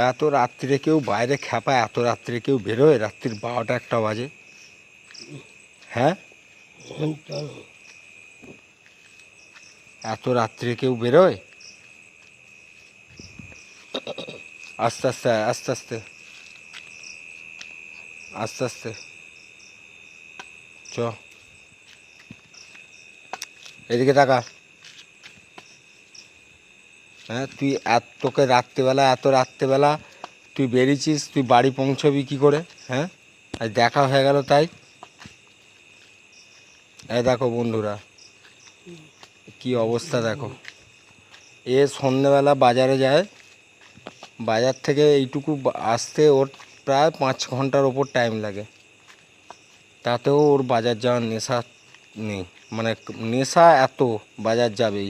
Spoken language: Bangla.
এত রাত্রিরে কেউ বাইরে খ্যাপা, এত রাত্রিরে কেউ বেরোয়? রাত্রির 12টা 1টা বাজে। হ্যাঁ, এত রাত্রিরে কেউ বেরোয়? আস্তে আস্তে আস্তে আস্তে আস্তে আস্তে চ, এদিকে টাকা। হ্যাঁ, তুই তোকে রাত্রিবেলা, এত রাত্রিবেলা তুই বেরিয়েছিস, তুই বাড়ি পৌঁছবি কী করে? হ্যাঁ, আজ দেখা হয়ে গেল তাই। এই দেখো বন্ধুরা, কি অবস্থা দেখো। এ সন্ধ্যেবেলা বাজারে যায়, বাজার থেকে এইটুকু আসতে ওর প্রায় 5 ঘন্টার ওপর টাইম লাগে। তাতেও ওর বাজার যাওয়ার নেশা নেই, মানে নেশা এত বাজার যাবেই।